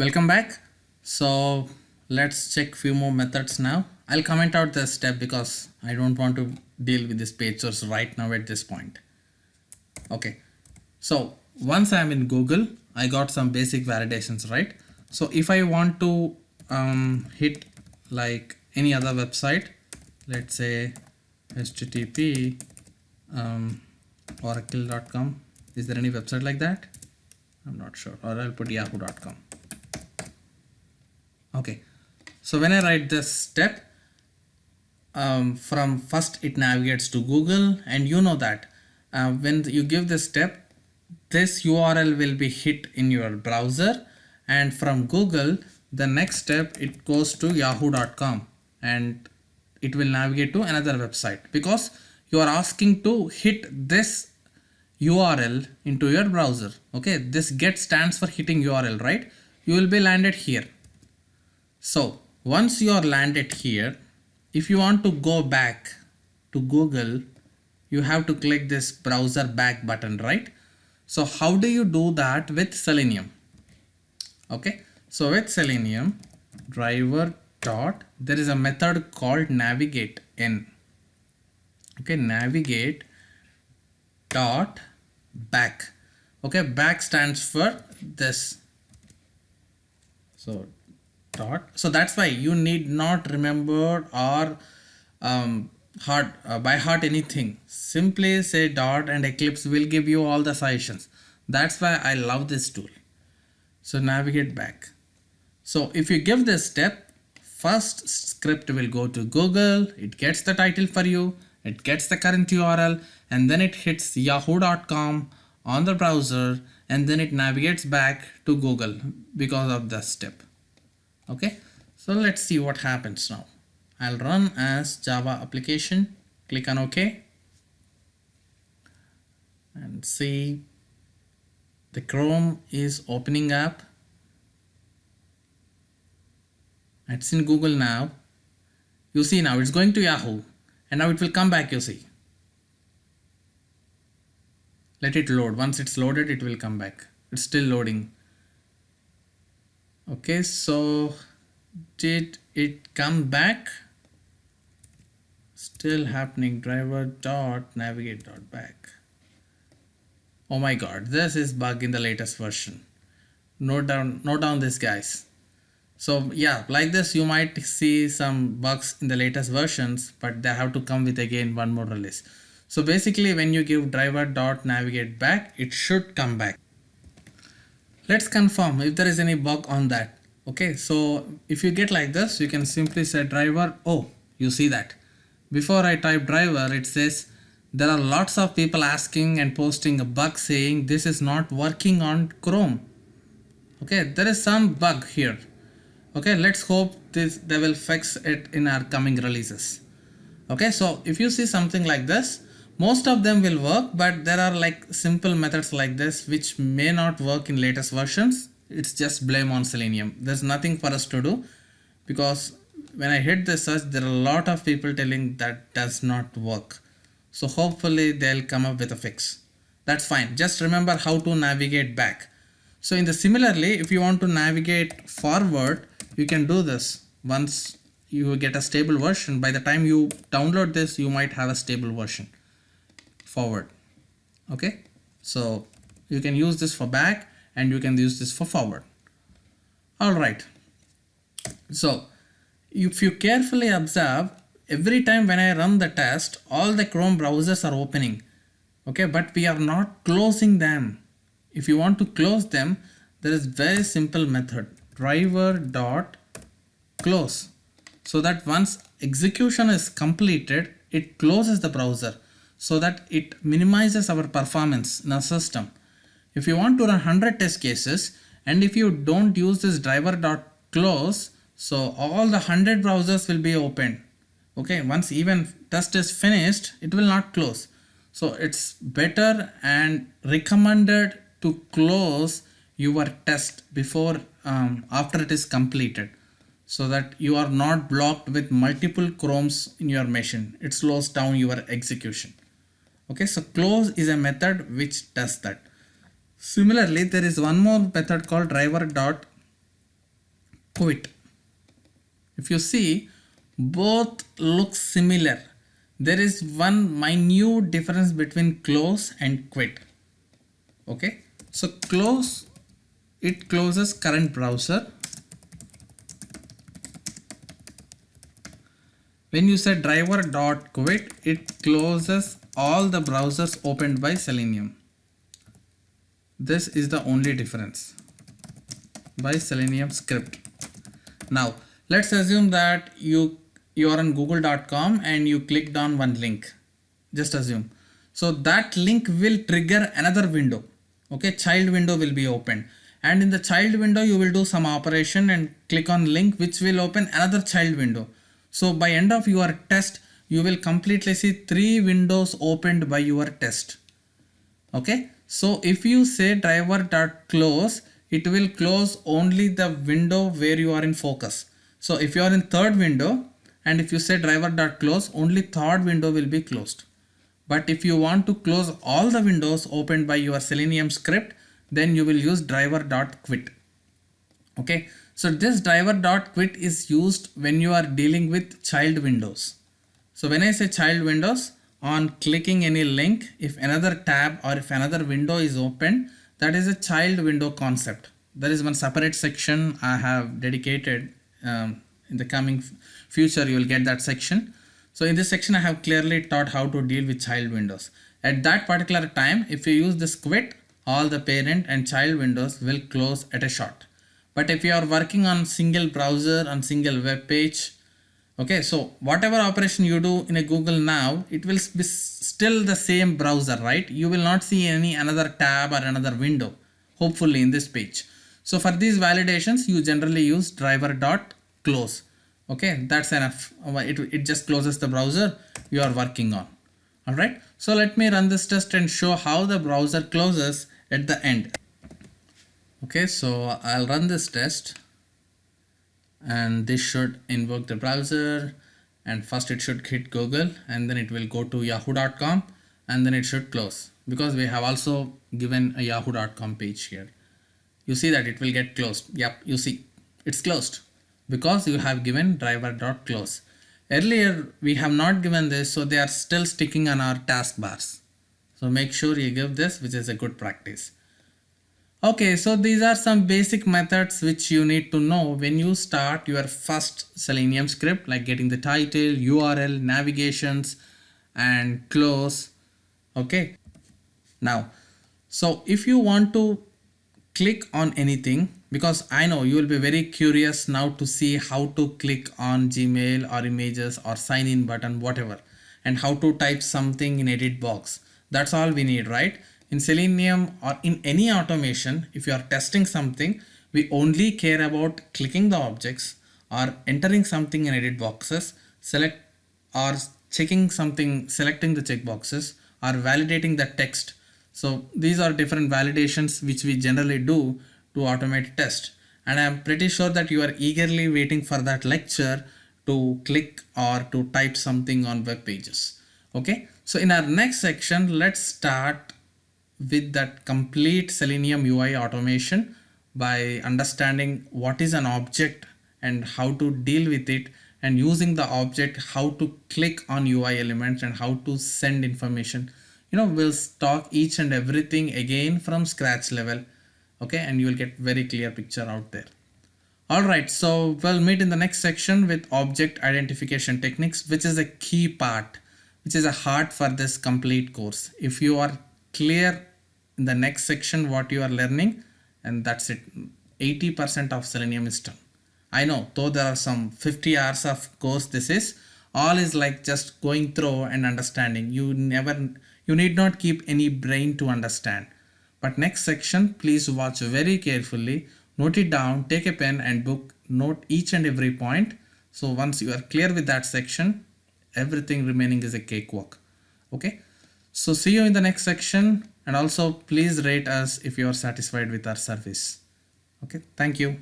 Welcome back. So let's check few more methods now. I'll comment out this step because I don't want to deal with this page source right now at this point. Okay, so once I'm in Google, I got some basic validations, right? So if I want to hit like any other website, let's say http oracle.com. Is there any website like that? I'm not sure, or I'll put yahoo.com. Okay, so when I write this step, from first it navigates to Google, and you know that when you give this step, this URL will be hit in your browser, and from Google the next step it goes to yahoo.com and it will navigate to another website because you are asking to hit this URL into your browser. Okay, this get stands for hitting URL, right? You will be landed here. So once you are landed here, if you want to go back to Google, you have to click this browser back button, right? So how do you do that with Selenium? Okay, so with Selenium driver dot, there is a method called navigate n. Okay, navigate dot back. Okay, back stands for this. So dot. So that's why you need not remember or by heart anything. Simply say dot and Eclipse will give you all the suggestions. That's why I love this tool. So navigate back. So if you give this step, first script will go to Google, it gets the title for you, it gets the current URL, and then it hits yahoo.com on the browser, and then it navigates back to Google because of the step. Okay, so let's see what happens now. I'll run as Java application, click on OK, and see the Chrome is opening up. It's in Google now. You see now it's going to Yahoo, and now it will come back, you see. Let it load. Once it's loaded, it will come back. It's still loading. Okay, so did it come back? Still happening. Driver dot navigate dot back. Oh my god, this is bug in the latest version. Note down this, guys. So yeah, like this you might see some bugs in the latest versions, but they have to come with again one more release. So basically when you give driver dot navigate back, it should come back. Let's confirm if there is any bug on that. Okay, so if you get like this, you can simply say driver. Oh, you see that before I type driver, it says there are lots of people asking and posting a bug saying this is not working on Chrome. Okay, there is some bug here. Okay, let's hope they will fix it in our coming releases. Okay, so if you see something like this, most of them will work, but there are like simple methods like this which may not work in latest versions. It's just blame on Selenium. There's nothing for us to do because when I hit the search, there are a lot of people telling that does not work. So hopefully they'll come up with a fix. That's fine. Just remember how to navigate back. So in the similarly, if you want to navigate forward, you can do this. Once you get a stable version, by the time you download this, you might have a stable version forward. Okay, so you can use this for back and you can use this for forward. All right, so if you carefully observe, every time when I run the test, all the Chrome browsers are opening. Okay, but we are not closing them. If you want to close them, there is very simple method, driver dot close, so that once execution is completed, it closes the browser so that it minimizes our performance in our system. If you want to run 100 test cases, and if you don't use this driver dot close, so all the 100 browsers will be open. Okay, once even test is finished, it will not close. So it's better and recommended to close your test before after it is completed, so that you are not blocked with multiple Chromes in your machine. It slows down your execution. Okay, so close is a method which does that. Similarly, there is one more method called driver dot quit. If you see, both look similar. There is one minute difference between close and quit. Okay, so close, it closes current browser. When you say driver.quit, it closes all the browsers opened by Selenium. This is the only difference by Selenium script. Now let's assume that you are on google.com and you clicked on one link. Just assume. So that link will trigger another window. Okay, child window will be opened, and in the child window you will do some operation and click on link which will open another child window. So by end of your test you will completely see 3 windows opened by your test. Okay, so if you say driver.close, it will close only the window where you are in focus. So if you are in third window and if you say driver.close, only third window will be closed. But if you want to close all the windows opened by your Selenium script, then you will use driver.quit. Okay, so this driver.quit is used when you are dealing with child windows. So when I say child windows, on clicking any link, if another tab or if another window is open, that is a child window concept. There is one separate section I have dedicated. In the coming future you will get that section. So in this section I have clearly taught how to deal with child windows. At that particular time, if you use this quit, all the parent and child windows will close at a shot. But if you are working on single browser, on single web page, okay, so whatever operation you do in a Google now, it will be still the same browser, right? You will not see any another tab or another window, hopefully, in this page. So for these validations, you generally use driver.close. Okay, that's enough. It just closes the browser you are working on. All right, so let me run this test and show how the browser closes at the end. Okay, so I'll run this test. And this should invoke the browser, and first it should hit Google and then it will go to yahoo.com and then it should close, because we have also given a yahoo.com page here. You see that it will get closed. Yep, you see it's closed because you have given driver.close. Earlier we have not given this, so they are still sticking on our taskbars. So make sure you give this, which is a good practice. Okay, so these are some basic methods which you need to know when you start your first Selenium script, like getting the title, URL, navigations, and close. Okay, now, so if you want to click on anything, because I know you will be very curious now to see how to click on Gmail or images or sign in button, whatever, and how to type something in edit box. That's all we need, right? In Selenium or in any automation, if you are testing something, we only care about clicking the objects or entering something in edit boxes, select or checking something, selecting the checkboxes, or validating the text. So these are different validations which we generally do to automate test. And I am pretty sure that you are eagerly waiting for that lecture to click or to type something on web pages. Okay, so in our next section, let's start with that complete Selenium UI automation by understanding what is an object and how to deal with it, and using the object how to click on UI elements and how to send information. We'll talk each and everything again from scratch level. Okay, and you will get very clear picture out there. All right, so we'll meet in the next section with object identification techniques, which is a key part, which is a heart for this complete course. If you are clear in the next section what you are learning, and that's it, 80% of Selenium is done. I know, though there are some 50 hours of course, this is all is like just going through and understanding. You need not keep any brain to understand. But next section, please watch very carefully, note it down, take a pen and book, note each and every point. So once you are clear with that section, everything remaining is a cakewalk. Okay, so see you in the next section, and also please rate us if you are satisfied with our service. Okay, thank you.